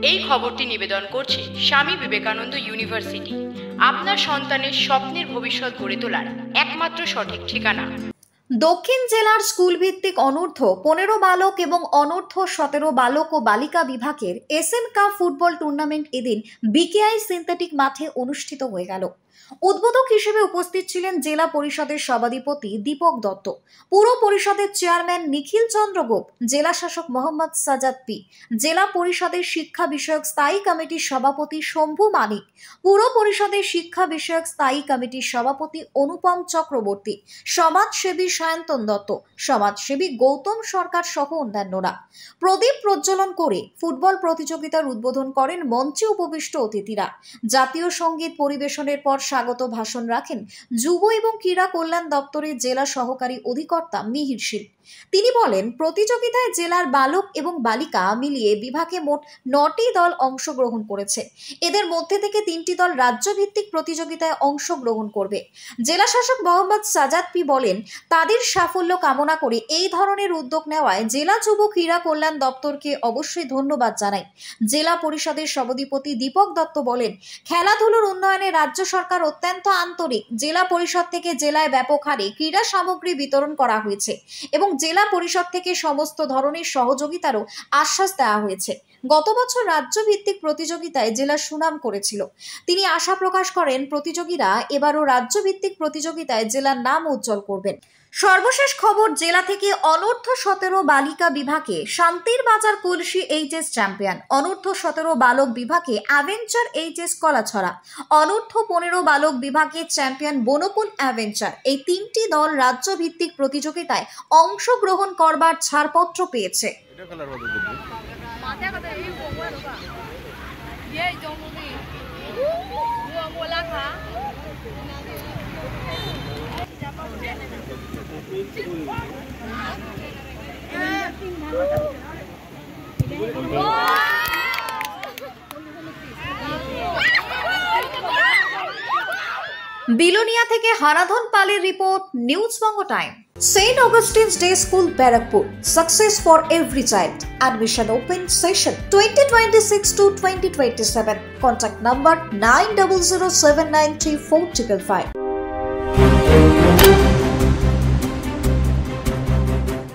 এই খবরটি নিবেদন করছে স্বামী বিবেকানন্দ ইউনিভার্সিটি, আপনার সন্তানের স্বপ্নের ভবিষ্যৎ গড়ে তোলার একমাত্র সঠিক ঠিকানা। দক্ষিণ জেলার স্কুল ভিত্তিক অনূর্ধ্ব 15 বালক এবং অনূর্ধ্ব 17 বালক ও বালিকা বিভাগের এসএম কাপ ফুটবল টুর্নামেন্ট এদিন বিকেআই সিনথেটিক মাঠে অনুষ্ঠিত হয়ে গেল। উদ্বোধক হিসেবে উপস্থিত ছিলেন জেলা পরিষদের সভাধিপতি দীপক দত্ত, পুর পরিষদের চেয়ারম্যান নিখিল চন্দ্র গোপ, জেলা শাসক মোহাম্মদ সাজাদ পি, জেলা পরিষদের শিক্ষা বিষয়ক স্থায়ী কমিটির সভাপতি শম্ভু মানিক, পুর পরিষদের শিক্ষা বিষয়ক স্থায়ী কমিটির সভাপতি অনুপম চক্রবর্তী, সমাজসেবী সায়ন্তন দত্ত, সমাজসেবী গৌতম সরকার সহ অন্যান্যরা। প্রদীপ প্রজ্বলন করে ফুটবল প্রতিযোগিতার উদ্বোধন করেন মঞ্চে উপবিষ্ট অতিথিরা। জাতীয় সঙ্গীত পরিবেশনের পর স্বাগত ভাষণ রাখেন যুব এবং ক্রীড়া কল্যাণ দপ্তরের জেলা সহকারী অধিকর্তা মিহির শীল। তিনি বলেন, প্রতিযোগিতায় জেলার বালক এবং বালিকা মিলিয়ে বিভাগে মোট 9টি দল অংশগ্রহণ করেছে। এদের মধ্যে থেকে 3টি দল রাজ্যভিত্তিক প্রতিযোগিতায় অংশগ্রহণ করবে। জেলা শাসক মোহাম্মদ সাজাদ পি বলেন, তাদের সাফল্য কামনা করে এই ধরনের উদ্যোগ নেওয়ায় জেলা যুব ক্রীড়া কল্যাণ দপ্তরকে অবশ্যই ধন্যবাদ জানাই। জেলা পরিষদের সভাধিপতি দীপক দত্ত বলেন, খেলাধুলার উন্নয়নে রাজ্য সরকার অত্যন্ত আন্তরিক। জেলা পরিষদ থেকে জেলায় ব্যাপক হারে ক্রীড়া সামগ্রী বিতরণ করা হয়েছে এবং জেলা পরিষদ থেকে সমস্ত ধরনের সহযোগিতারও আশ্বাস দেওয়া হয়েছে। গত বছর রাজ্যভিত্তিক প্রতিযোগিতায় জেলা সুনাম করেছিল। তিনি আশা প্রকাশ করেন, প্রতিযোগীরা এবারও রাজ্যভিত্তিক প্রতিযোগিতায় জেলার নাম উজ্জ্বল করবেন। সর্বশেষ খবর, জেলা থেকে অনূর্ধ্ব 17 বালিকা বিভাগে শান্তির বাজার কলসি এইচএস চ্যাম্পিয়ন, অনূর্ধ্ব 17 বালক বিভাগে অ্যাভেঞ্চার এইচএস কলাছড়া, অনূর্ধ্ব 15 বালক বিভাগে চ্যাম্পিয়ন বনকুল অ্যাভেঞ্চার, এই 3টি দল রাজ্যভিত্তিক প্রতিযোগিতায় অংশগ্রহণ করবার ছাড়পত্র পেয়েছে। বিলোনিয়া থেকে হারাধন পালের report, news Banga time. St. Augustine's Day School, Barakpur. Success for every child. Admission open session 2026 to 2027. Contact number 9007934555.